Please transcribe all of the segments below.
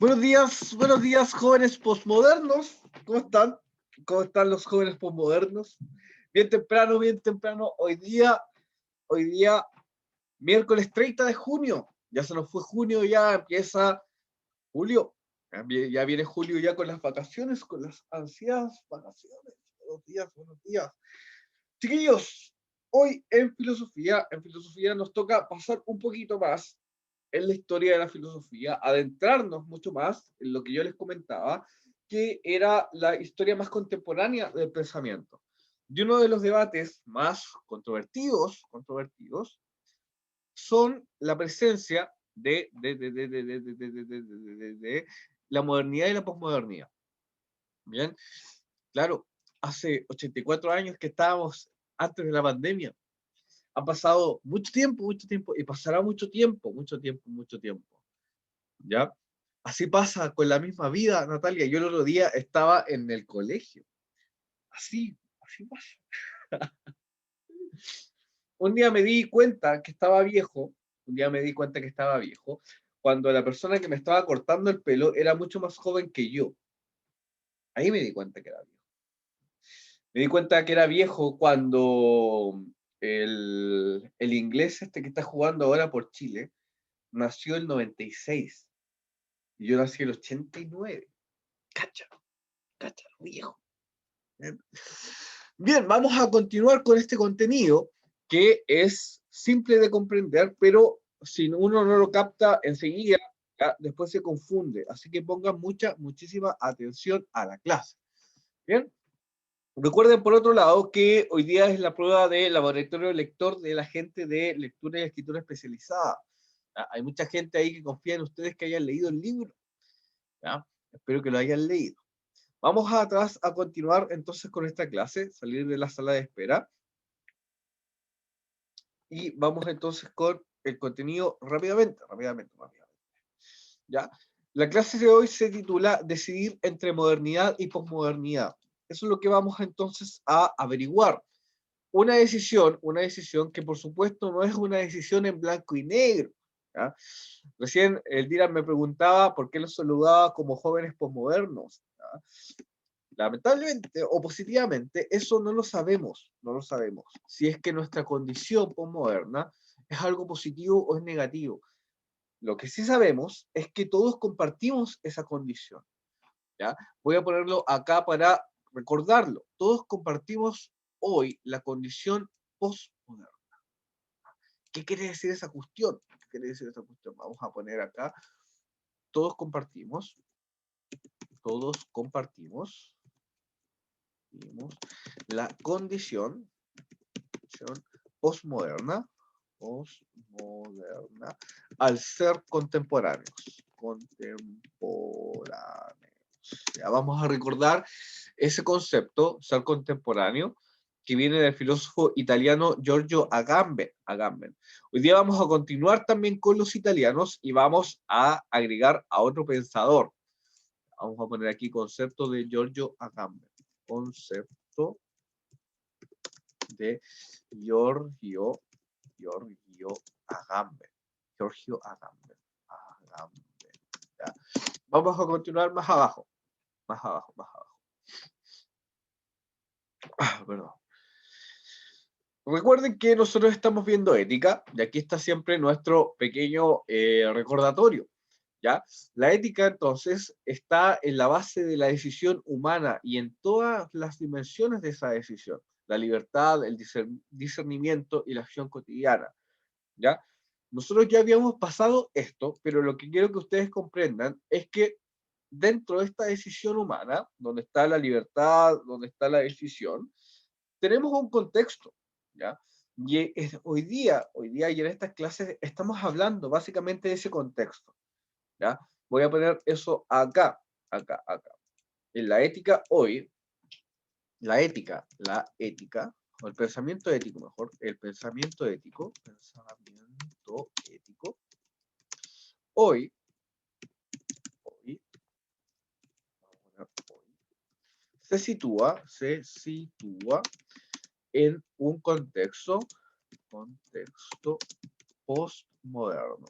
Buenos días, jóvenes posmodernos. ¿Cómo están? ¿Cómo están los jóvenes posmodernos? Bien temprano, bien temprano. Hoy día, miércoles 30 de junio. Ya se nos fue junio, ya empieza julio. Ya viene julio ya con las vacaciones, con las ansiadas vacaciones. Buenos días, buenos días. Chiquillos, hoy en filosofía nos toca pasar un poquito más en la historia de la filosofía, adentrarnos mucho más en lo que yo les comentaba, que era la historia más contemporánea del pensamiento. Y uno de los debates más controvertidos son la presencia de la modernidad y la posmodernidad. Bien, claro, hace 84 años que estábamos antes de la pandemia. Ha pasado mucho tiempo, y pasará mucho tiempo. ¿Ya? Así pasa con la misma vida, Natalia. Yo el otro día estaba en el colegio. Así pasa. Un día me di cuenta que estaba viejo, cuando la persona que me estaba cortando el pelo era mucho más joven que yo. Ahí me di cuenta que era viejo. Me di cuenta que era viejo cuando el inglés este que está jugando ahora por Chile nació el 96 y yo nací el 89. Cacha, viejo. Bien, vamos a continuar con este contenido que es simple de comprender, pero si uno no lo capta enseguida, ya, después se confunde. Así que pongan muchísima atención a la clase. Bien, recuerden por otro lado que hoy día es la prueba de laboratorio lector de la gente de lectura y escritura especializada. ¿Ya? Hay mucha gente ahí que confía en ustedes que hayan leído el libro. ¿Ya? Espero que lo hayan leído. Vamos atrás a continuar entonces con esta clase, salir de la sala de espera. Y vamos entonces con el contenido rápidamente. ¿Ya? La clase de hoy se titula Decidir entre modernidad y posmodernidad. Eso es lo que vamos entonces a averiguar. Una decisión que por supuesto no es una decisión en blanco y negro. ¿Ya? Recién el Dylan me preguntaba por qué los saludaba como jóvenes posmodernos. ¿Ya? Lamentablemente o positivamente, eso no lo sabemos. Si es que nuestra condición posmoderna es algo positivo o es negativo. Lo que sí sabemos es que todos compartimos esa condición. ¿Ya? Voy a ponerlo acá para recordarlo. Todos compartimos hoy la condición postmoderna. ¿Qué quiere decir esa cuestión? Vamos a poner acá. Todos compartimos la condición postmoderna al ser contemporáneos. Ya vamos a recordar ese concepto, ser contemporáneo, que viene del filósofo italiano Giorgio Agamben. Hoy día vamos a continuar también con los italianos y vamos a agregar a otro pensador. Vamos a poner aquí concepto de Giorgio Agamben. Concepto de Giorgio Agamben. ¿Ya? Vamos a continuar más abajo. Perdón. Recuerden que nosotros estamos viendo ética, y aquí está siempre nuestro pequeño recordatorio. ¿Ya? La ética, entonces, está en la base de la decisión humana y en todas las dimensiones de esa decisión. La libertad, el discernimiento y la acción cotidiana. ¿Ya? Nosotros ya habíamos pasado esto, pero lo que quiero que ustedes comprendan es que dentro de esta decisión humana, donde está la libertad, donde está la decisión, tenemos un contexto, ¿ya? Y hoy día y en estas clases estamos hablando básicamente de ese contexto, ¿ya? Voy a poner eso acá. En la ética hoy, la ética, o el pensamiento ético mejor, el pensamiento ético, hoy, se sitúa en un contexto postmoderno.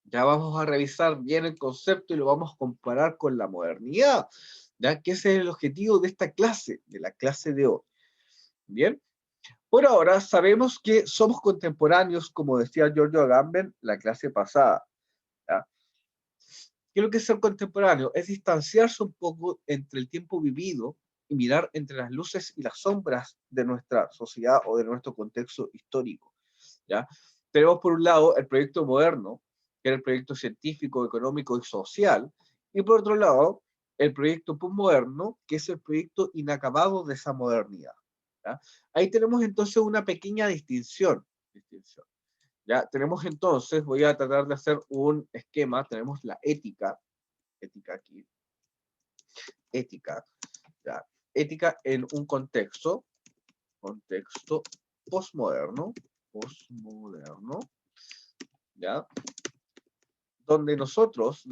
¿Ya? Ya vamos a revisar bien el concepto y lo vamos a comparar con la modernidad, ya que ese es el objetivo de esta clase, de la clase de hoy. Bien, por ahora sabemos que somos contemporáneos, como decía Giorgio Agamben la clase pasada. ¿Ya? ¿Qué es lo que es ser contemporáneo? Es distanciarse un poco entre el tiempo vivido y mirar entre las luces y las sombras de nuestra sociedad o de nuestro contexto histórico. ¿Ya? Tenemos por un lado el proyecto moderno, que es el proyecto científico, económico y social, y por otro lado el proyecto postmoderno, que es el proyecto inacabado de esa modernidad. ¿Ya? Ahí tenemos entonces una pequeña distinción. Ya tenemos entonces, voy a tratar de hacer un esquema, tenemos la ética aquí, ética, ya, ética en un contexto postmoderno, ya, donde nosotros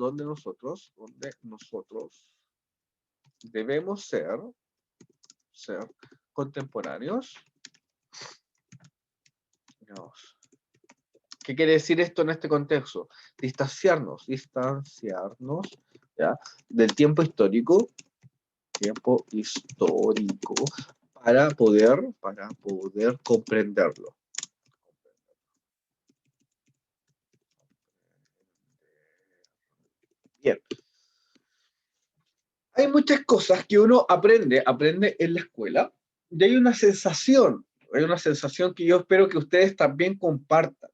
debemos ser contemporáneos. Digamos. ¿Qué quiere decir esto en este contexto? Distanciarnos, ¿ya? Del tiempo histórico, para poder comprenderlo. Bien. Hay muchas cosas que uno aprende en la escuela, y hay una sensación que yo espero que ustedes también compartan,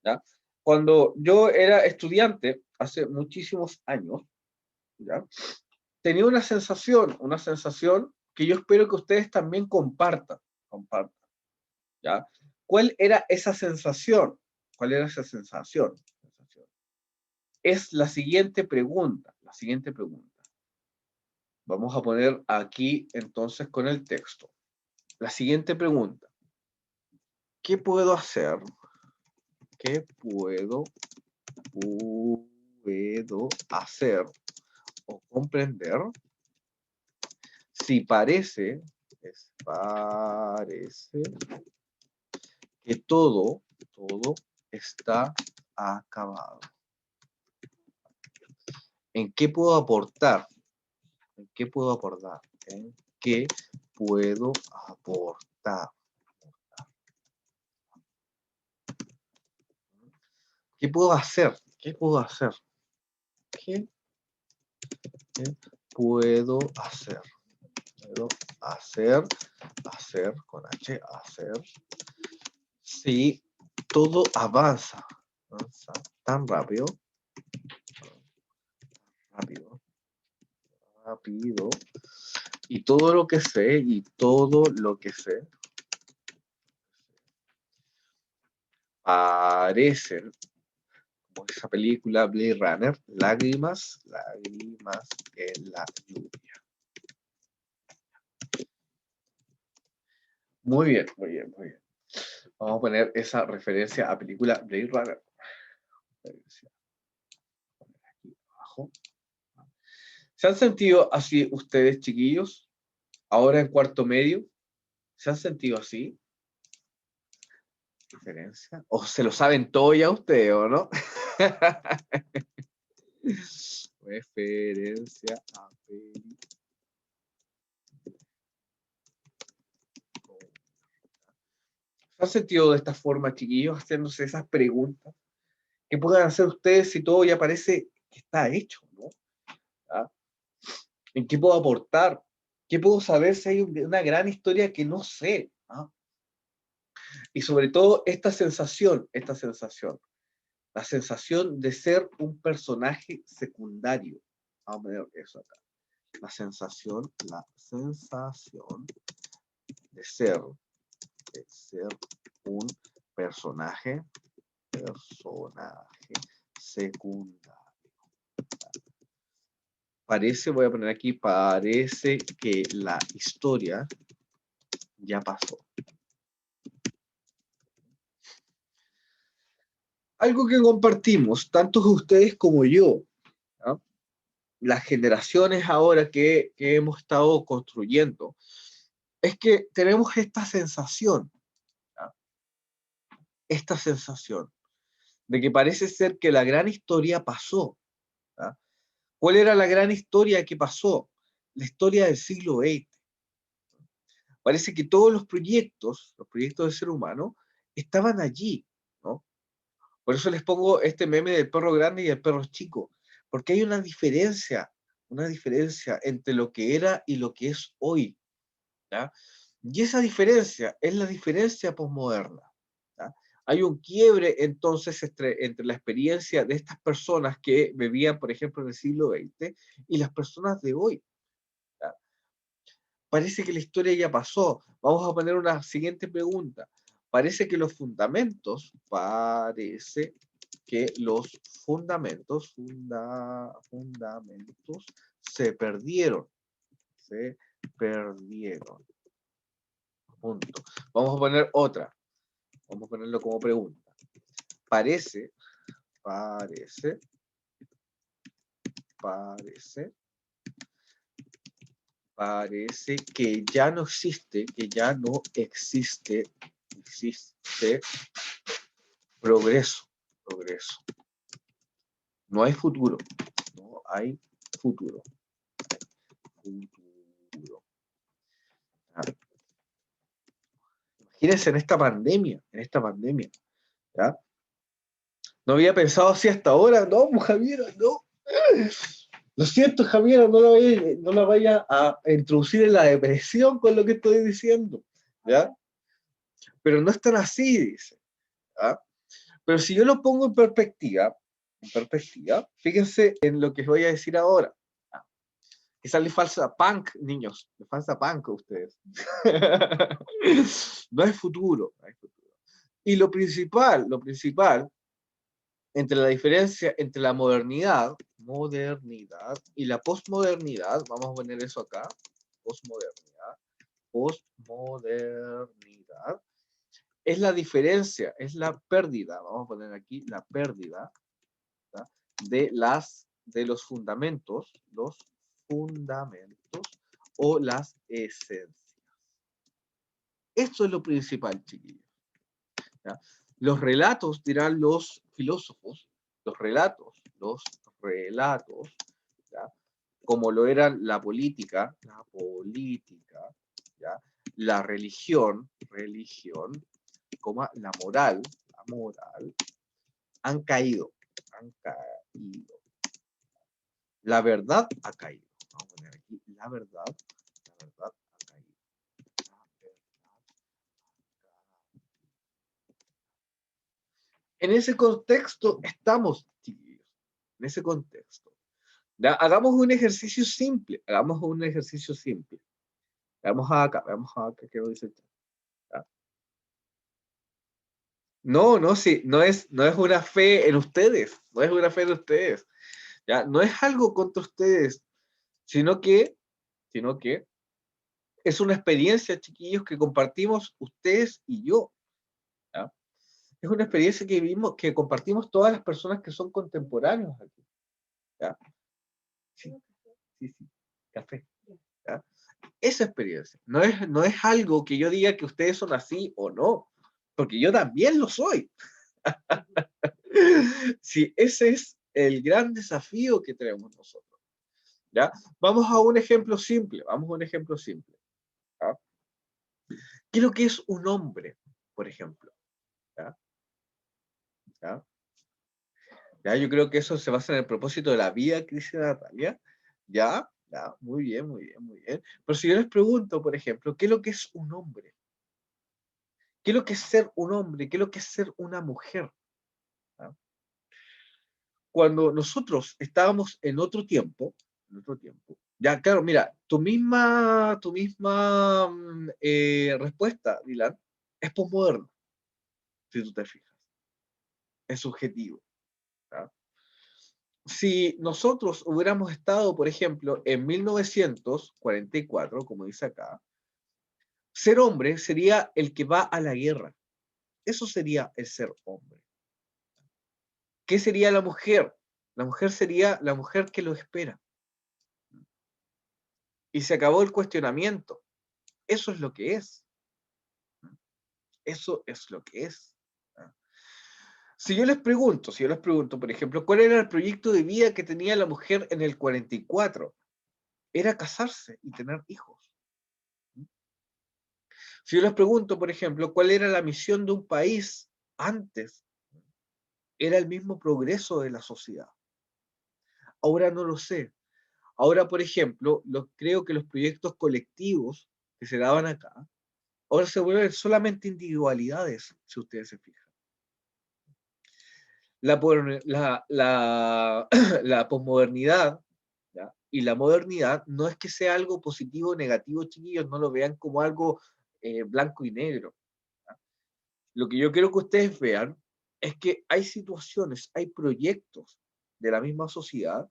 ¿ya? Cuando yo era estudiante, hace muchísimos años, ¿ya? Tenía una sensación que yo espero que ustedes también compartan, ¿ya? ¿Cuál era esa sensación? ¿Cuál era esa sensación? Es la siguiente pregunta. Vamos a poner aquí entonces con el texto. La siguiente pregunta. ¿Qué puedo hacer? ¿Qué puedo hacer o comprender si parece que todo está acabado? ¿En qué puedo aportar? ¿En qué puedo aportar? ¿En qué puedo aportar? ¿Qué puedo hacer? ¿Qué puedo hacer? ¿Qué puedo hacer? Puedo hacer con H, hacer. Si todo avanza tan rápido, y todo lo que sé, parecen, como esa película Blade Runner, lágrimas en la lluvia. Muy bien. Vamos a poner esa referencia a película Blade Runner. Aquí abajo. ¿Se han sentido así ustedes, chiquillos? Ahora en cuarto medio, ¿se han sentido así? ¿Diferencia? ¿O se lo saben todo ya ustedes, o no? Referencia a película. ¿Se han sentido de esta forma, chiquillos, haciéndose esas preguntas? ¿Qué pueden hacer ustedes si todo ya parece que está hecho, ¿no? ¿Ah? ¿En qué puedo aportar? ¿Qué puedo saber si hay una gran historia que no sé? ¿Ah? Y sobre todo esta sensación, la sensación de ser un personaje secundario. Vamos a ver eso acá. La sensación de ser un personaje secundario. Voy a poner aquí, parece que la historia ya pasó. Algo que compartimos, tanto ustedes como yo, ¿no? Las generaciones ahora que hemos estado construyendo, es que tenemos esta sensación, ¿no? Esta sensación de que parece ser que la gran historia pasó. ¿Ah? ¿Cuál era la gran historia que pasó? La historia del siglo XX. Parece que todos los proyectos del ser humano, estaban allí, ¿no? Por eso les pongo este meme del perro grande y el perro chico, porque hay una diferencia entre lo que era y lo que es hoy, ¿ya? Y esa diferencia es la diferencia posmoderna. ¿Ya? Hay un quiebre entonces entre la experiencia de estas personas que vivían, por ejemplo, en el siglo XX y las personas de hoy. ¿Ya? Parece que la historia ya pasó. Vamos a poner una siguiente pregunta. Parece que los fundamentos se perdieron. Se perdieron. Punto. Vamos a poner otra. Vamos a ponerlo como pregunta. Parece, parece, parece, parece que ya no existe, existe progreso, progreso. No hay futuro, no hay futuro. Futuro. Ah, imagínense en esta pandemia, ¿ya? No había pensado así hasta ahora, no, pues, Javier, no. Lo siento, Javier, no la vaya a introducir en la depresión con lo que estoy diciendo, ¿ya? Pero no es tan así, dice, ¿ya? Pero si yo lo pongo en perspectiva, fíjense en lo que os voy a decir ahora. ¿Ya? Quizás le falsa punk, niños, le falsa punk a ustedes. No hay futuro, no hay futuro. Y lo principal, entre la diferencia entre la modernidad y la posmodernidad, vamos a poner eso acá, posmodernidad, es la diferencia, es la pérdida, vamos a poner aquí la pérdida, ¿tá? de los fundamentos o las esencias. Esto es lo principal, chiquillos. ¿Ya? Los relatos, dirán los filósofos, los relatos, ¿ya? Como lo eran la política, ¿ya? La religión, la moral, han caído, han caído. La verdad ha caído. Vamos a poner aquí la verdad ha caído. En ese contexto estamos, chiquillos. En ese contexto. ¿Ya? Hagamos un ejercicio simple. Veamos acá qué lo dice el chat. ¿Ya? No, no, sí, no es una fe en ustedes. No es una fe en ustedes. ¿Ya? No es algo contra ustedes, sino que, sino que es una experiencia, chiquillos, que compartimos ustedes y yo. ¿Ya? Es una experiencia que vivimos, que compartimos todas las personas que son contemporáneos aquí. ¿Ya? Sí, sí, sí, café. ¿Ya? Esa experiencia. No es algo que yo diga que ustedes son así o no, porque yo también lo soy. Sí, ese es el gran desafío que tenemos nosotros. ¿Ya? Vamos a un ejemplo simple. ¿Ya? ¿Qué es lo que es un hombre, por ejemplo? ¿Ya? ¿Ya? ¿Ya? Yo creo que eso se basa en el propósito de la vida que dice Natalia. ¿Ya? ¿Ya? Muy bien, muy bien, muy bien. Pero si yo les pregunto, por ejemplo, ¿qué es lo que es un hombre? ¿Qué es lo que es ser un hombre? ¿Qué es lo que es ser una mujer? ¿Ya? Cuando nosotros estábamos en otro tiempo, ya claro, mira, tu misma respuesta, Dylan, es posmoderna, si tú te fijas, es subjetivo. ¿Ya? Si nosotros hubiéramos estado, por ejemplo, en 1944, como dice acá, ser hombre sería el que va a la guerra. Eso sería el ser hombre. ¿Qué sería la mujer? La mujer sería la mujer que lo espera. Y se acabó el cuestionamiento. Eso es lo que es. Eso es lo que es. Si yo les pregunto, por ejemplo, ¿cuál era el proyecto de vida que tenía la mujer en el 44? Era casarse y tener hijos. Si yo les pregunto, por ejemplo, ¿cuál era la misión de un país antes? Era el mismo progreso de la sociedad. Ahora no lo sé. Ahora, por ejemplo, creo que los proyectos colectivos que se daban acá, ahora se vuelven solamente individualidades, si ustedes se fijan. La posmodernidad, ¿ya? Y la modernidad no es que sea algo positivo o negativo, chiquillos, no lo vean como algo blanco y negro. ¿Ya? Lo que yo quiero que ustedes vean es que hay situaciones, hay proyectos de la misma sociedad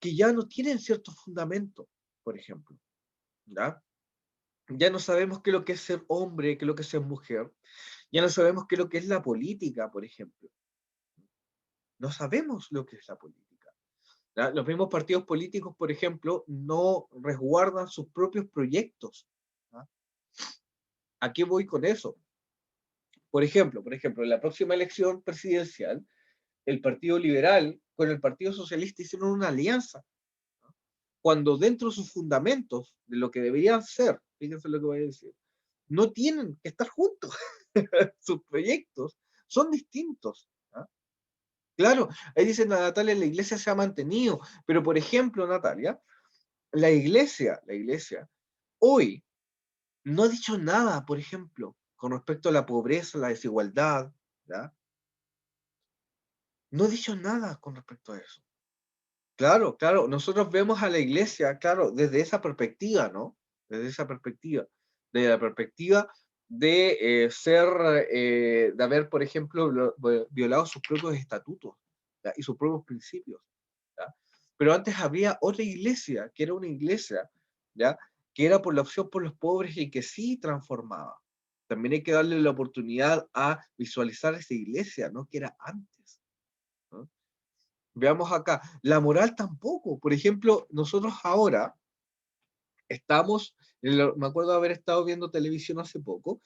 que ya no tienen cierto fundamento, por ejemplo. ¿Ya? Ya no sabemos qué es lo que es ser hombre, qué es lo que es ser mujer. Ya no sabemos qué es lo que es la política, por ejemplo. No sabemos lo que es la política. ¿Ya? Los mismos partidos políticos, por ejemplo, no resguardan sus propios proyectos. ¿Ya? ¿A qué voy con eso? Por ejemplo, en la próxima elección presidencial, el Partido Liberal con el Partido Socialista hicieron una alianza, cuando dentro de sus fundamentos, de lo que deberían ser, fíjense lo que voy a decir, no tienen que estar juntos. Sus proyectos son distintos. ¿Ah? Claro, ahí dicen Natalia, la iglesia se ha mantenido, pero por ejemplo, Natalia, la iglesia, hoy no ha dicho nada, por ejemplo, con respecto a la pobreza, la desigualdad, ¿ya? No ha dicho nada con respecto a eso. Claro, claro, nosotros vemos a la iglesia, claro, desde esa perspectiva, ¿no? Desde esa perspectiva, desde la perspectiva de ser, de haber, por ejemplo, violado sus propios estatutos, ¿ya? Y sus propios principios, ¿ya? Pero antes había otra iglesia, que era una iglesia, ¿ya? Que era por la opción por los pobres y que sí transformaba. También hay que darle la oportunidad a visualizar esa iglesia, ¿no? Que era antes, ¿no? Veamos acá, la moral tampoco. Por ejemplo, nosotros ahora estamos, me acuerdo de haber estado viendo televisión hace poco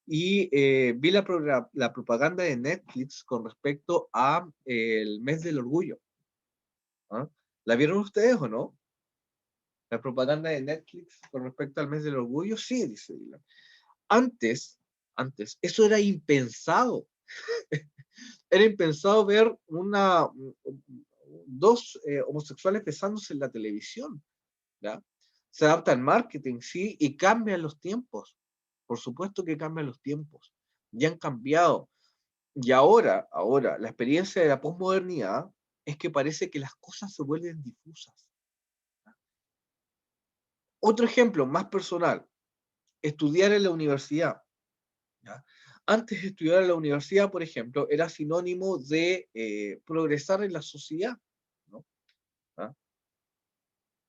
y vi la propaganda de Netflix con respecto a el mes del orgullo. ¿Ah? ¿La vieron ustedes o no? La propaganda de Netflix con respecto al mes del orgullo, sí, dice Dylan. Antes, antes, eso era impensado. Era impensado ver dos homosexuales besándose en la televisión. ¿Ya? Se adapta al marketing, sí, y cambian los tiempos. Por supuesto que cambian los tiempos. Ya han cambiado. Y ahora, la experiencia de la posmodernidad es que parece que las cosas se vuelven difusas. Otro ejemplo más personal, estudiar en la universidad. ¿Ya? Antes de estudiar en la universidad, por ejemplo, era sinónimo de progresar en la sociedad, ¿no? ¿Ah?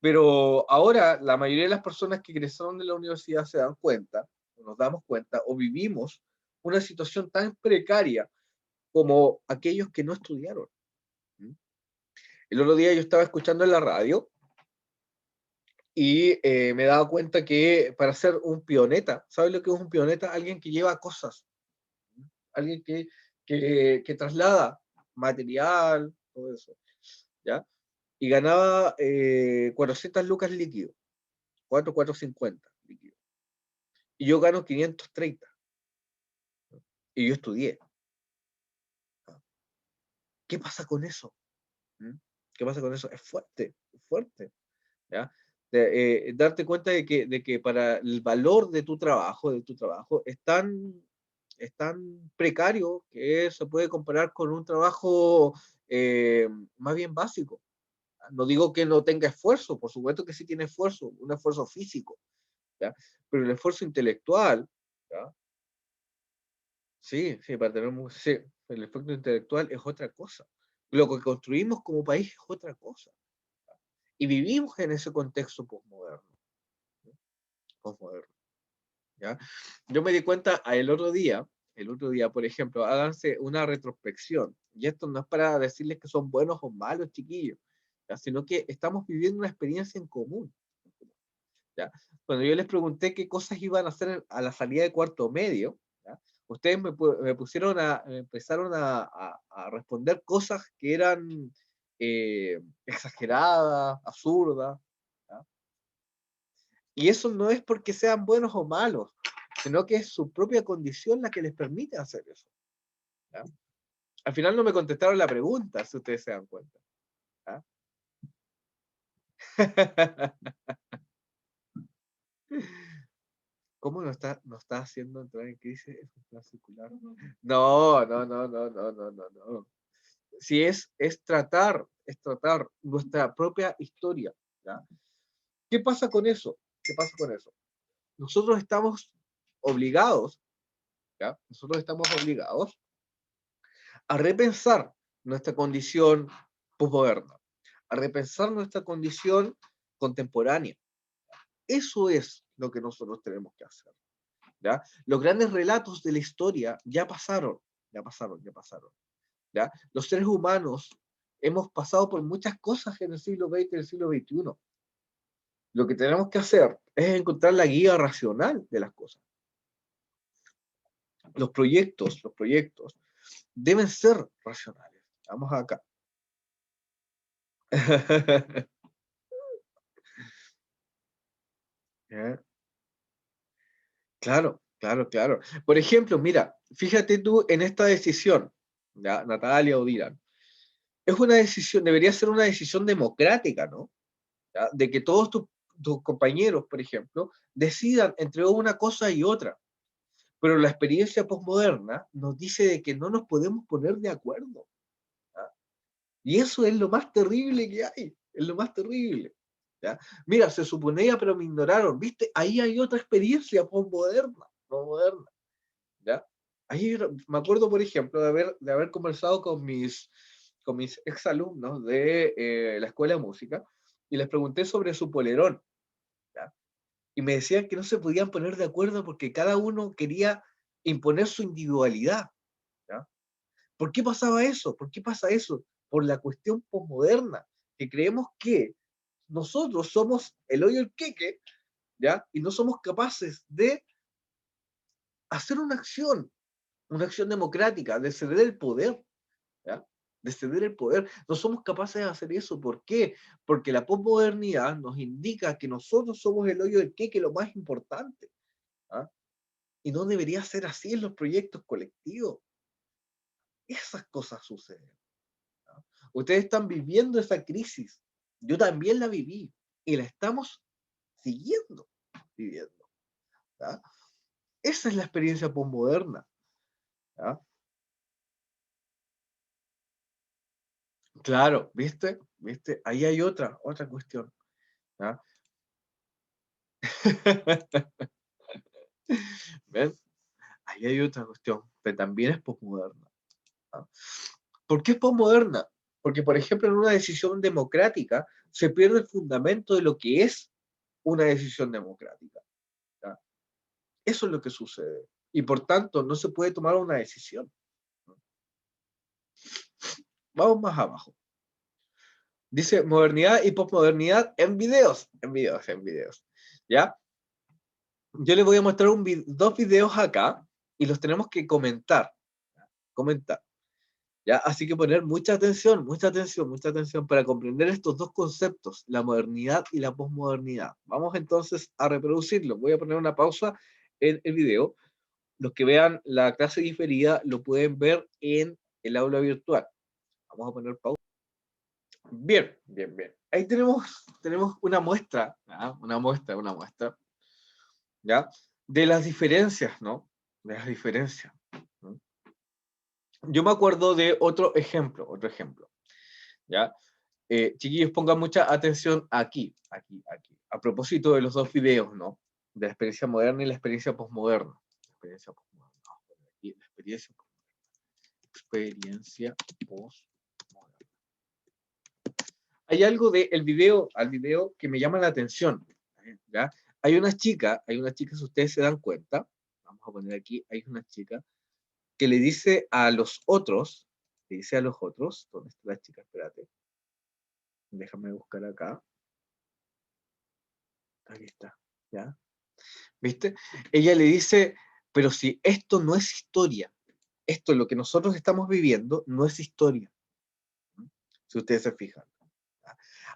Pero ahora la mayoría de las personas que egresaron de la universidad se dan cuenta, o nos damos cuenta, o vivimos una situación tan precaria como aquellos que no estudiaron. ¿Mm? El otro día yo estaba escuchando en la radio y me daba cuenta que para ser un pioneta, ¿sabes lo que es un pioneta? Alguien que lleva cosas, alguien que traslada material, todo eso, ¿ya? Y ganaba 400 lucas líquido, 450 líquido. Y yo gano 530. Y yo estudié. ¿Qué pasa con eso? ¿Mm? ¿Qué pasa con eso? Es fuerte, ¿ya? Darte cuenta de que para el valor de tu trabajo es tan precario que se puede comparar con un trabajo más bien básico. No digo que no tenga esfuerzo, por supuesto que sí tiene esfuerzo, un esfuerzo físico, ¿ya? Pero el esfuerzo intelectual, ¿ya? Sí, sí, sí, el efecto intelectual es otra cosa. Lo que construimos como país es otra cosa. Y vivimos en ese contexto posmoderno. ¿No? Posmoderno, ¿ya? Yo me di cuenta el otro día, por ejemplo, háganse una retrospección. Y esto no es para decirles que son buenos o malos, chiquillos, ¿ya? Sino que estamos viviendo una experiencia en común. ¿Ya? Cuando yo les pregunté qué cosas iban a hacer a la salida de cuarto medio, ¿ya? Ustedes me pusieron me empezaron a responder cosas que eran exageradas, absurdas, ¿ya? Y eso no es porque sean buenos o malos, sino que es su propia condición la que les permite hacer eso, ¿ya? Al final no me contestaron la pregunta, si ustedes se dan cuenta, ¿ya? ¿Cómo nos está haciendo entrar en crisis? Es un plan circular. No, no, no, no, no, no, no, no. Si es tratar nuestra propia historia, ¿ya? ¿Qué pasa con eso? ¿Qué pasa con eso? Nosotros estamos obligados, ¿ya? Nosotros estamos obligados a repensar nuestra condición posmoderna, a repensar nuestra condición contemporánea. Eso es lo que nosotros tenemos que hacer, ¿ya? Los grandes relatos de la historia ya pasaron, ya pasaron, ya pasaron, ¿ya? Los seres humanos hemos pasado por muchas cosas en el siglo XX y el siglo XXI. Lo que tenemos que hacer es encontrar la guía racional de las cosas. Los proyectos deben ser racionales. Vamos acá. ¿Ya? Claro, claro, claro. Por ejemplo, mira, fíjate tú en esta decisión, ¿ya? Natalia o Dylan. Es una decisión, debería ser una decisión democrática, ¿no? ¿Ya? De que todos tus compañeros, por ejemplo, decidan entre una cosa y otra. Pero la experiencia postmoderna nos dice de que no nos podemos poner de acuerdo. ¿Ya? Y eso es lo más terrible que hay, es lo más terrible. ¿Ya? Mira, se suponía, pero me ignoraron, ¿viste? Ahí hay otra experiencia postmoderna, postmoderna, ¿ya? Ahí me acuerdo, por ejemplo, de haber conversado con mis exalumnos de la escuela de música y les pregunté sobre su polerón, ¿ya? Y me decían que no se podían poner de acuerdo porque cada uno quería imponer su individualidad, ¿ya? ¿Por qué pasaba eso? ¿Por qué pasa eso? Por la cuestión posmoderna, que creemos que nosotros somos el hoyo el queque, ¿ya? Y no somos capaces de hacer una acción democrática, de ceder el poder, ¿ya? De ceder el poder. No somos capaces de hacer eso. ¿Por qué? Porque la posmodernidad nos indica que nosotros somos el hoyo del queque, lo más importante, ¿ah? Y no debería ser así en los proyectos colectivos. Esas cosas suceden, ¿no? Ustedes están viviendo esa crisis. Yo también la viví y la estamos siguiendo viviendo, ¿ya? Esa es la experiencia postmoderna, ¿ya? Claro, ¿viste? ¿Viste? Ahí hay otra cuestión, ¿ya? ¿Ven? Ahí hay otra cuestión, que también es postmoderna, ¿ya? ¿Por qué es posmoderna? Porque, por ejemplo, en una decisión democrática se pierde el fundamento de lo que es una decisión democrática, ¿ya? Eso es lo que sucede. Y por tanto, no se puede tomar una decisión. Vamos más abajo. Dice modernidad y posmodernidad en videos. En videos, en videos. ¿Ya? Yo les voy a mostrar dos videos acá y los tenemos que comentar. Comentar. ¿Ya? Así que poner mucha atención, mucha atención, mucha atención para comprender estos dos conceptos, la modernidad y la posmodernidad. Vamos entonces a reproducirlo. Voy a poner una pausa en el video. Los que vean la clase diferida lo pueden ver en el aula virtual. Vamos a poner pausa. Bien, bien, bien. Ahí tenemos una muestra, ¿ya? Una muestra, ¿ya? De las diferencias, ¿no? De las diferencias, ¿no? Yo me acuerdo de otro ejemplo, ¿ya? Chiquillos, pongan mucha atención aquí, aquí, aquí. A propósito de los dos videos, ¿no? De la experiencia moderna y la experiencia posmoderna. La experiencia posmoderna. Aquí, la experiencia posmoderna. Hay algo del video, al video que me llama la atención, ¿ya? Hay una chica, si ustedes se dan cuenta, vamos a poner aquí, hay una chica que le dice a los otros, ¿dónde está la chica? Espérate, déjame buscar acá, aquí está, ¿ya? ¿Viste? Ella le dice Pero si esto no es historia, esto, lo que nosotros estamos viviendo, no es historia, si ustedes se fijan.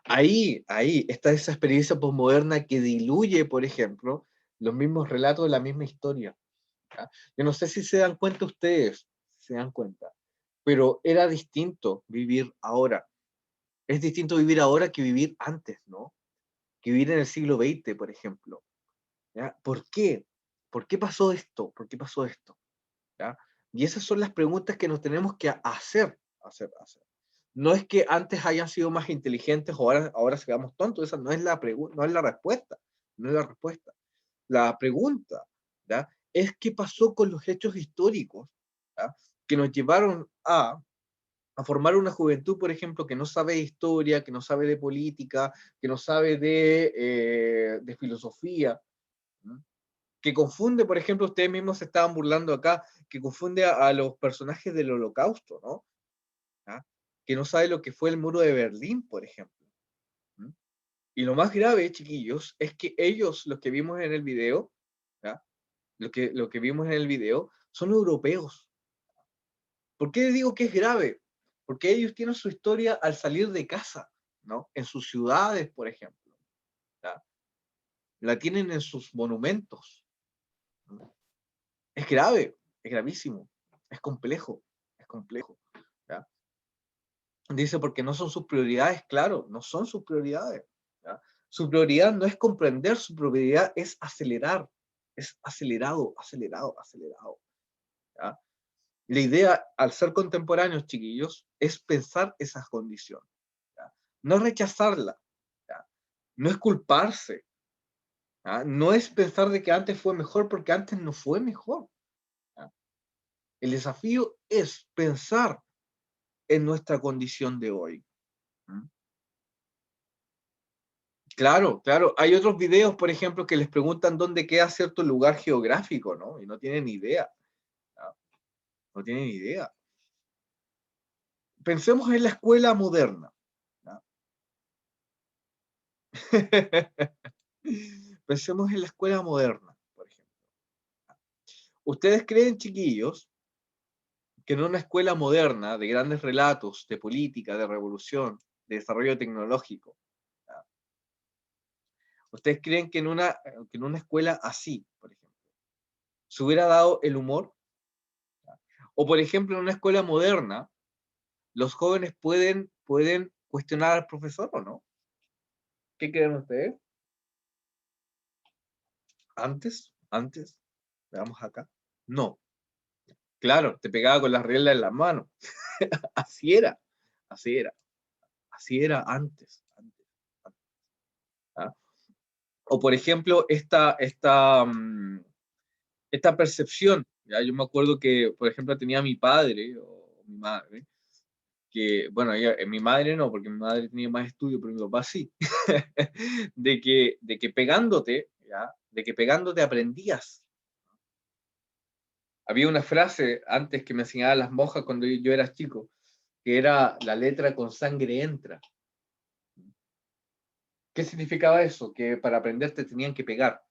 Ahí está esa experiencia posmoderna que diluye, por ejemplo, los mismos relatos de la misma historia. ¿Ya? Yo no sé si se dan cuenta ustedes, se dan cuenta, pero era distinto vivir ahora. Es distinto vivir ahora que vivir antes, ¿no? Que vivir en el siglo XX, por ejemplo. ¿Ya? ¿Por qué? ¿Por qué pasó esto? ¿Por qué pasó esto? ¿Ya? Y esas son las preguntas que nos tenemos que hacer. No es que antes hayan sido más inteligentes o ahora seamos tontos, esa no es la pregunta, no es la respuesta, no es la respuesta. La pregunta, ¿ya? Es qué pasó con los hechos históricos, ¿ya? Que nos llevaron a formar una juventud, por ejemplo, que no sabe de historia, que no sabe de política, que no sabe de filosofía, ¿no? Que confunde, por ejemplo, ustedes mismos se estaban burlando acá, que confunde a los personajes del Holocausto, ¿no? ¿Ya? Que no sabe lo que fue el muro de Berlín, por ejemplo. ¿Mm? Y lo más grave, chiquillos, es que ellos, los que vimos en el video, ¿ya? Lo que vimos en el video, son europeos. ¿Por qué digo que es grave? Porque ellos tienen su historia al salir de casa, ¿no? En sus ciudades, por ejemplo. ¿Ya? La tienen en sus monumentos. ¿No? Es grave, es gravísimo, es complejo, es complejo. ¿Ya? Dice, porque no son sus prioridades, claro, no son sus prioridades. ¿Ya? Su prioridad no es comprender, su prioridad es acelerar, es acelerado, acelerado, acelerado. ¿Ya? La idea, al ser contemporáneos, chiquillos, es pensar esas condiciones. ¿Ya? No rechazarla, ¿ya? No es culparse, ¿ya? No es pensar de que antes fue mejor porque antes no fue mejor. ¿Ya? El desafío es pensar en nuestra condición de hoy. ¿Mm? Claro, claro. Hay otros videos, por ejemplo, que les preguntan dónde queda cierto lugar geográfico, ¿no? Y no tienen idea. ¿Ya? No tienen idea. Pensemos en la escuela moderna. ¿Ya? Pensemos en la escuela moderna, por ejemplo. ¿Ustedes creen, chiquillos, que en una escuela moderna de grandes relatos, de política, de revolución, de desarrollo tecnológico, ¿ya? ¿Ustedes creen que en una escuela así, por ejemplo, se hubiera dado el humor? O, por ejemplo, en una escuela moderna, los jóvenes pueden cuestionar al profesor o no. ¿Qué creen ustedes? Antes, veamos acá. No, claro, te pegaba con las reglas en las manos. Así era, así era, así era antes. ¿Ah? O por ejemplo, esta percepción, ¿ya? Yo me acuerdo que, por ejemplo, tenía mi padre o mi madre, que, bueno, mi madre no, porque mi madre tenía más estudio, pero mi papá sí, de que pegándote, ¿ya? De que pegándote aprendías. Había una frase antes que me enseñaban las monjas cuando yo era chico, que era la letra con sangre entra. ¿Qué significaba eso? Que para aprender te tenían que pegar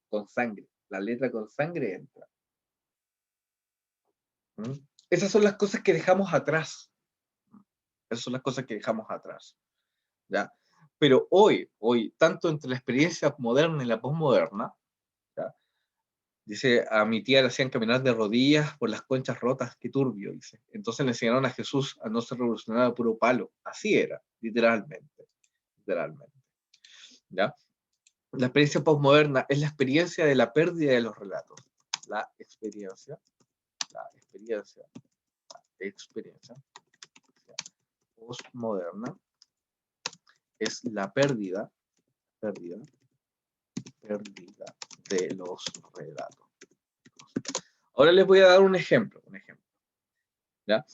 con sangre. La letra con sangre entra. ¿Mm? Esas son las cosas que dejamos atrás. Esas son las cosas que dejamos atrás. ¿Ya? Pero hoy, tanto entre la experiencia moderna y la posmoderna, ¿ya? Dice, a mi tía le hacían caminar de rodillas por las conchas rotas, qué turbio, dice. Entonces le enseñaron a Jesús a no ser revolucionario a puro palo. Así era, literalmente, literalmente. ¿Ya? La experiencia postmoderna es la experiencia de la pérdida de los relatos. La experiencia, la experiencia postmoderna es la pérdida de los relatos. Ahora les voy a dar un ejemplo. ¿Ya?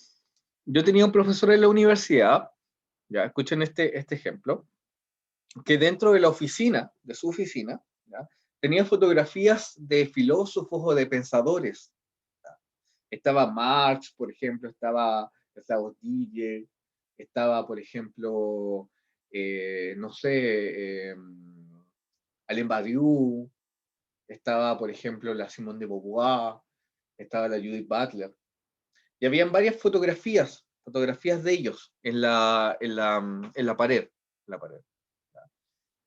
Yo tenía un profesor en la universidad, ya escuchen este ejemplo, que dentro de la oficina, de su oficina, ¿ya? Tenía fotografías de filósofos o de pensadores. ¿Ya? Estaba Marx, por ejemplo, estaba Dillier, estaba, por ejemplo, no sé, Alain Badiou, estaba, por ejemplo, la Simone de Beauvoir, estaba la Judith Butler, y habían varias fotografías de ellos en la pared.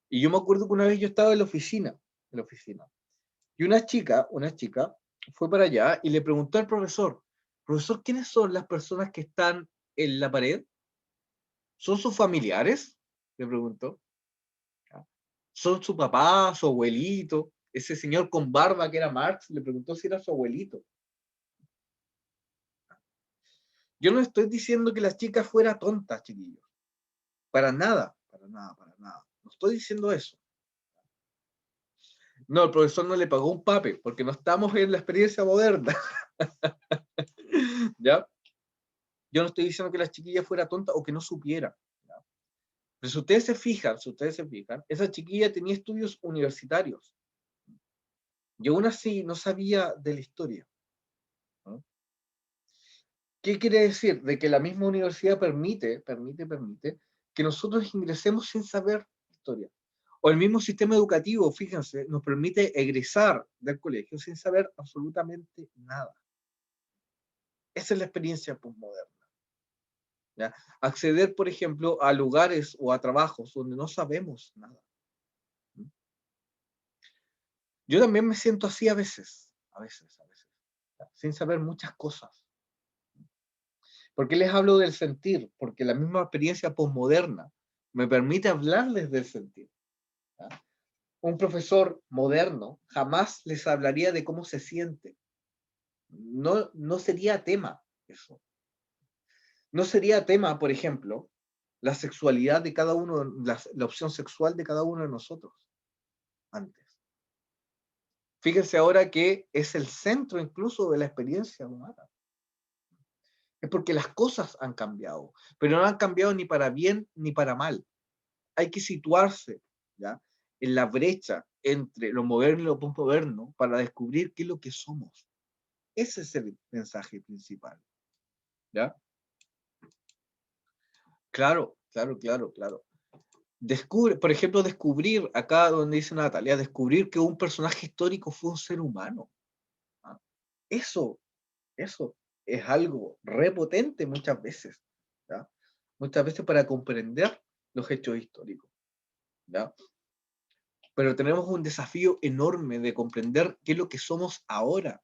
Y yo me acuerdo que una vez yo estaba en la oficina, y una chica fue para allá y le preguntó al profesor, profesor, ¿quiénes son las personas que están en la pared? ¿Son sus familiares? Le preguntó. ¿Son su papá, su abuelito? Ese señor con barba que era Marx le preguntó si era su abuelito. Yo no estoy diciendo que la chica fuera tonta, chiquillos. Para nada, para nada, para nada. No estoy diciendo eso. No, el profesor no le pagó un pape, porque no estamos en la experiencia moderna. ¿Ya? Yo no estoy diciendo que la chiquilla fuera tonta o que no supiera. ¿Ya? Pero si ustedes se fijan, esa chiquilla tenía estudios universitarios. Y aún así no sabía de la historia. ¿No? ¿Qué quiere decir? De que la misma universidad permite que nosotros ingresemos sin saber historia. O el mismo sistema educativo, fíjense, nos permite egresar del colegio sin saber absolutamente nada. Esa es la experiencia postmoderna. ¿Ya? Acceder, por ejemplo, a lugares o a trabajos donde no sabemos nada. Yo también me siento así a veces, ¿ya? Sin saber muchas cosas. ¿Por qué les hablo del sentir? Porque la misma experiencia postmoderna me permite hablarles del sentir. ¿Ya? Un profesor moderno jamás les hablaría de cómo se siente. No, no sería tema eso. No sería tema, por ejemplo, la sexualidad de cada uno, la opción sexual de cada uno de nosotros antes. Fíjense ahora que es el centro incluso de la experiencia humana. Es porque las cosas han cambiado, pero no han cambiado ni para bien ni para mal. Hay que situarse, ¿ya?, en la brecha entre lo moderno y lo postmoderno para descubrir qué es lo que somos. Ese es el mensaje principal. ¿Ya? Claro, claro, claro, claro. Descubre, por ejemplo, descubrir, acá donde dice Natalia, descubrir que un personaje histórico fue un ser humano. ¿Ah? Eso, eso es algo repotente muchas veces. ¿Ya? Muchas veces para comprender los hechos históricos. ¿Ya? Pero tenemos un desafío enorme de comprender qué es lo que somos ahora.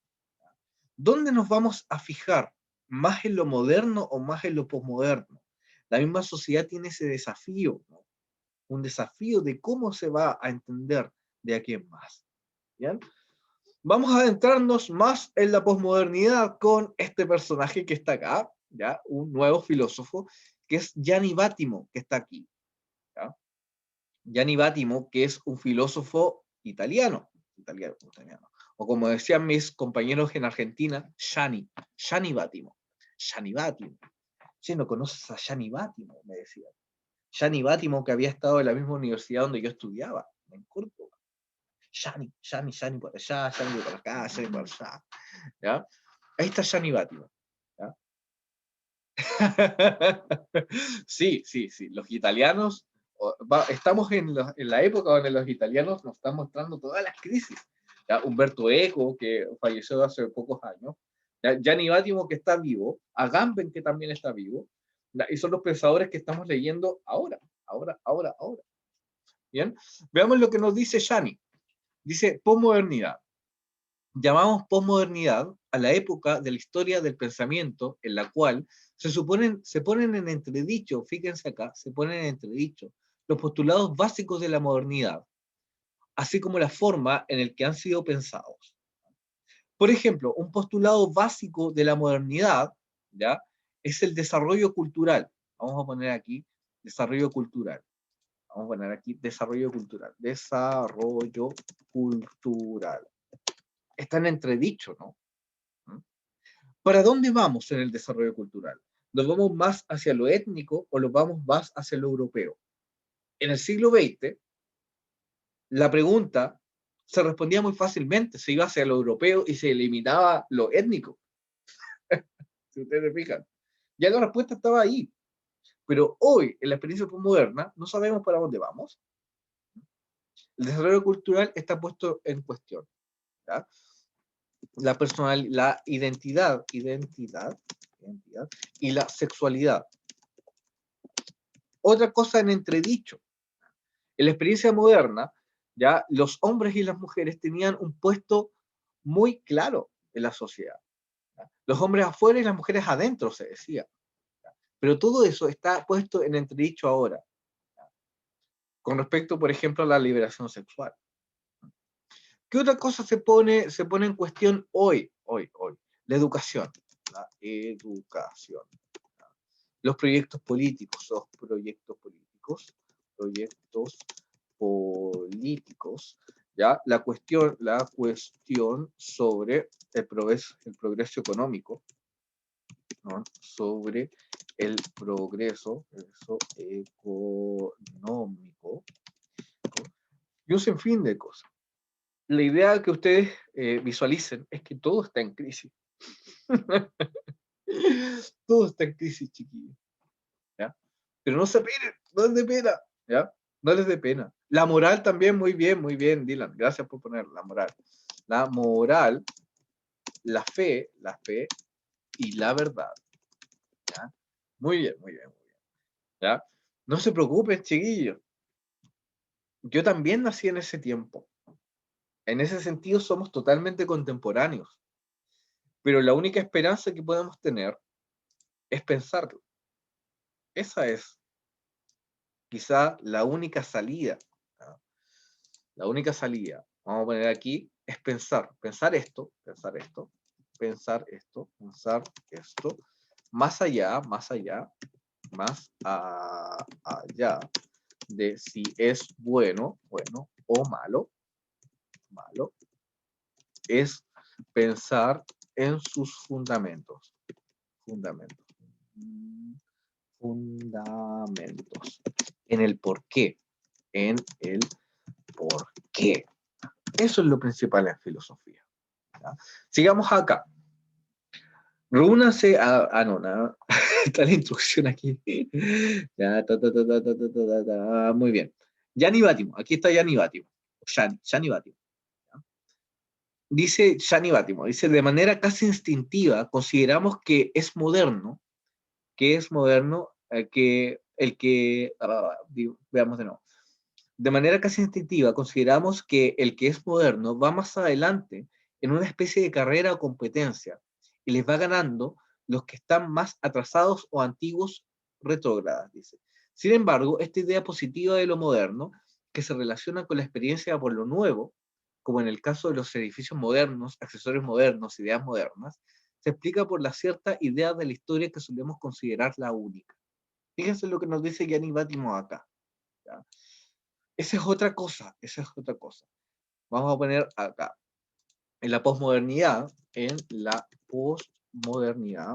¿Dónde nos vamos a fijar? ¿Más en lo moderno o más en lo posmoderno? La misma sociedad tiene ese desafío, ¿no? Un desafío de cómo se va a entender de aquí en más. ¿Bien? Vamos a adentrarnos más en la posmodernidad con este personaje que está acá, ¿ya? Un nuevo filósofo, que es Gianni Vattimo, que está aquí. ¿Ya? Gianni Vattimo, que es un filósofo italiano, o como decían mis compañeros en Argentina, Gianni Vattimo. Gianni Vattimo. Si no conoces a Gianni Vattimo, me decían. Gianni Vattimo, que había estado en la misma universidad donde yo estudiaba, en Córdoba. Gianni por allá, Gianni por acá, Gianni por allá. ¿Ya? Ahí está Gianni Vattimo. ¿Ya? Sí, sí, sí. Los italianos, estamos en la época donde los italianos nos están mostrando todas las crisis. ¿Ya? Humberto Eco, que falleció hace pocos años, ¿ya? Gianni Vattimo, que está vivo, Agamben, que también está vivo, ¿ya? Y son los pensadores que estamos leyendo ahora. Bien, veamos lo que nos dice Gianni. Dice posmodernidad. Llamamos posmodernidad a la época de la historia del pensamiento en la cual se ponen en entredicho, fíjense acá, se ponen en entredicho los postulados básicos de la modernidad, así como la forma en la que han sido pensados. Por ejemplo, un postulado básico de la modernidad, ¿ya?, es el desarrollo cultural. Vamos a poner aquí desarrollo cultural. Vamos a poner aquí desarrollo cultural. Desarrollo cultural. Está en entredicho, ¿no? ¿Para dónde vamos en el desarrollo cultural? ¿Nos vamos más hacia lo étnico o nos vamos más hacia lo europeo? En el siglo XX, la pregunta se respondía muy fácilmente, se iba hacia lo europeo y se eliminaba lo étnico, si ustedes se fijan. Ya la respuesta estaba ahí. Pero hoy, en la experiencia moderna, no sabemos para dónde vamos. El desarrollo cultural está puesto en cuestión. ¿ya? La identidad y la sexualidad. Otra cosa en entredicho. En la experiencia moderna, ya los hombres y las mujeres tenían un puesto muy claro en la sociedad. ¿Ya? Los hombres afuera y las mujeres adentro, se decía. ¿Ya? Pero todo eso está puesto en entredicho ahora, ¿ya? Con respecto, por ejemplo, a la liberación sexual. ¿Qué otra cosa se pone en cuestión hoy? La educación. La educación. Los proyectos políticos, ¿ya? La cuestión sobre el progreso económico, ¿no? Sobre el progreso económico, y un sinfín de cosas. La idea que ustedes visualicen es que todo está en crisis. Todo está en crisis, chiquillos. ¿Ya? Pero no se penen, no les dé pena, ¿ya? No les dé pena. La moral también, muy bien, Dylan. Gracias por poner la moral. La moral, la fe y la verdad. ¿Ya? Muy bien. ¿Ya? No se preocupen, chiquillos. Yo también nací en ese tiempo. En ese sentido somos totalmente contemporáneos. Pero la única esperanza que podemos tener es pensarlo. Esa es quizá la única salida. ¿Ya? La única salida, vamos a poner aquí, es pensar esto, más allá de si es bueno o malo, es pensar en sus fundamentos, en el por qué, Eso es lo principal en filosofía. ¿Ya? Sigamos acá. Reúnanse no, nada. Está la instrucción aquí. Ya, muy bien. Gianni Bátimo, aquí está Gianni Bátimo. Gianni Bátimo. Dice Gianni Bátimo, dice, de manera casi instintiva, consideramos que es moderno, veamos de nuevo. De manera casi instintiva, consideramos que el que es moderno va más adelante en una especie de carrera o competencia y les va ganando los que están más atrasados o antiguos retrógradas, dice. Sin embargo, esta idea positiva de lo moderno, que se relaciona con la experiencia por lo nuevo, como en el caso de los edificios modernos, accesorios modernos, ideas modernas, se explica por la cierta idea de la historia que solemos considerar la única. Fíjense lo que nos dice Gianni Bátimo acá. ¿Ya? Esa es otra cosa. Vamos a poner acá, en la posmodernidad,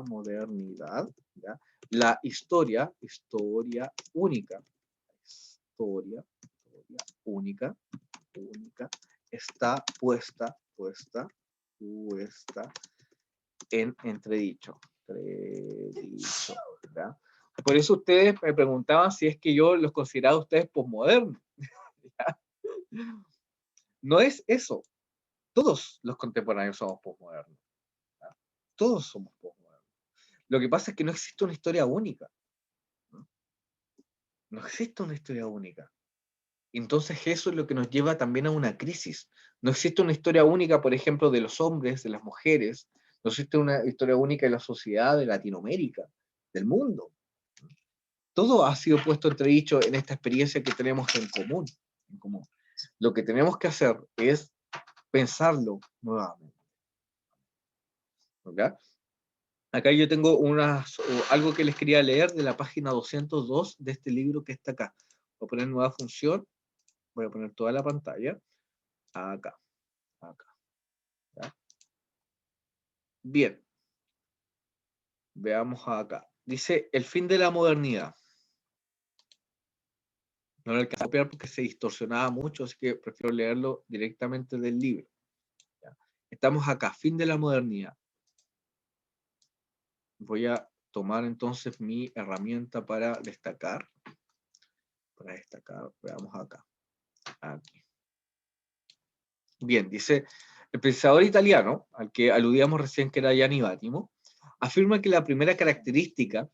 modernidad, ¿ya? La historia única, está puesta en entredicho. ¿Ya? Por eso ustedes me preguntaban si es que yo los consideraba a ustedes posmodernos. No es eso. Todos los contemporáneos somos posmodernos. ¿Ya? Todos somos posmodernos. Lo que pasa es que no existe una historia única. No existe una historia única. Entonces eso es lo que nos lleva también a una crisis. No existe una historia única, por ejemplo, de los hombres, de las mujeres. No existe una historia única de la sociedad de Latinoamérica, del mundo. Todo ha sido puesto entredicho en esta experiencia que tenemos en común. Lo que tenemos que hacer es pensarlo nuevamente. ¿Okay? Acá yo tengo algo que les quería leer de la página 202 de este libro que está acá. Voy a poner nueva función. Voy a poner toda la pantalla. Acá. ¿Ya? Bien. Veamos acá. Dice, el fin de la modernidad. No lo alcancé a copiar porque se distorsionaba mucho, así que prefiero leerlo directamente del libro. ¿Ya? Estamos acá, fin de la modernidad. Voy a tomar entonces mi herramienta para destacar. Veamos acá. Aquí. Bien, dice, El pensador italiano, al que aludíamos recién que era Gianni Vattimo, afirma que la primera característica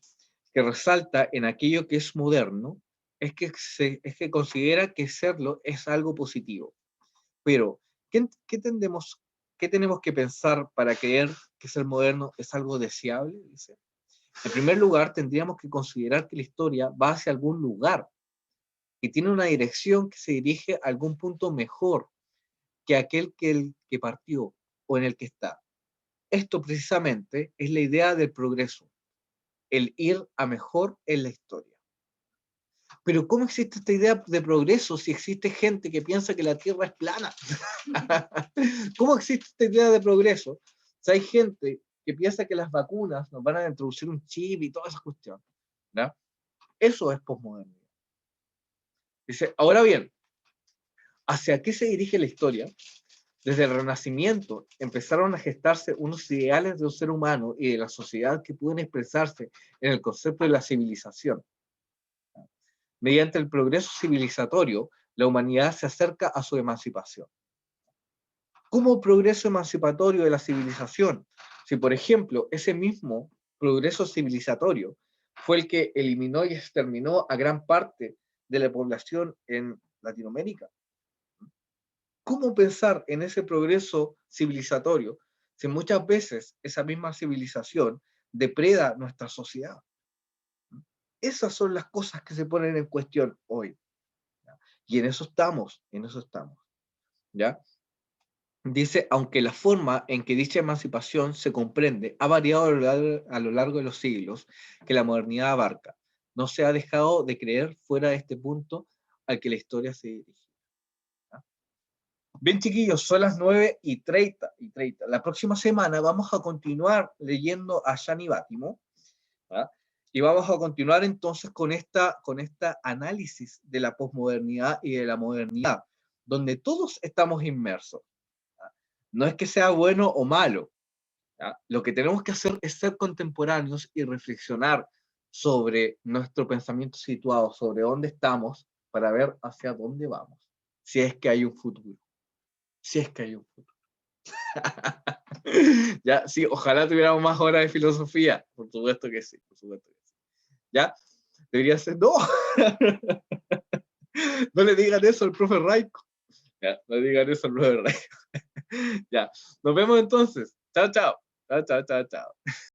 que resalta en aquello que es moderno es que considera que serlo es algo positivo. Pero, ¿qué qué tenemos que pensar para creer que ser moderno es algo deseable? Dice. En primer lugar, tendríamos que considerar que la historia va hacia algún lugar y tiene una dirección que se dirige a algún punto mejor que aquel el que partió o en el que está. Esto precisamente es la idea del progreso, el ir a mejor en la historia. Pero ¿cómo existe esta idea de progreso si existe gente que piensa que la Tierra es plana? ¿Cómo existe esta idea de progreso si hay gente que piensa que las vacunas nos van a introducir un chip y todas esas cuestiones? ¿No? Eso es posmodernidad. Dice, ahora bien, ¿hacia qué se dirige la historia? Desde el Renacimiento empezaron a gestarse unos ideales de un ser humano y de la sociedad que pueden expresarse en el concepto de la civilización. Mediante el progreso civilizatorio, la humanidad se acerca a su emancipación. ¿Cómo progreso emancipatorio de la civilización? Si, por ejemplo, ese mismo progreso civilizatorio fue el que eliminó y exterminó a gran parte de la población en Latinoamérica. ¿Cómo pensar en ese progreso civilizatorio si muchas veces esa misma civilización depreda nuestra sociedad? Esas son las cosas que se ponen en cuestión hoy. ¿Ya? Y en eso estamos, en eso estamos. ¿Ya? Dice, aunque la forma en que dicha emancipación se comprende ha variado a lo largo de los siglos que la modernidad abarca, no se ha dejado de creer fuera de este punto al que la historia se dirige. Bien, chiquillos, son las 9:30. La próxima semana vamos a continuar leyendo a Gianni Vattimo, ¿verdad? Y vamos a continuar entonces con esta análisis de la posmodernidad y de la modernidad, donde todos estamos inmersos. ¿Verdad? No es que sea bueno o malo. ¿Verdad? Lo que tenemos que hacer es ser contemporáneos y reflexionar sobre nuestro pensamiento situado, sobre dónde estamos, para ver hacia dónde vamos, si es que hay un futuro. Si es que hay un futuro. Ya, sí, ojalá tuviéramos más horas de filosofía. Por supuesto que sí, por supuesto que sí. ¿Ya? Debería ser, no. No le digan eso al profe Raico. Ya, no le digan eso al profe Raico. Ya, nos vemos entonces. Chao, chao. Chao, chao, chao, chao.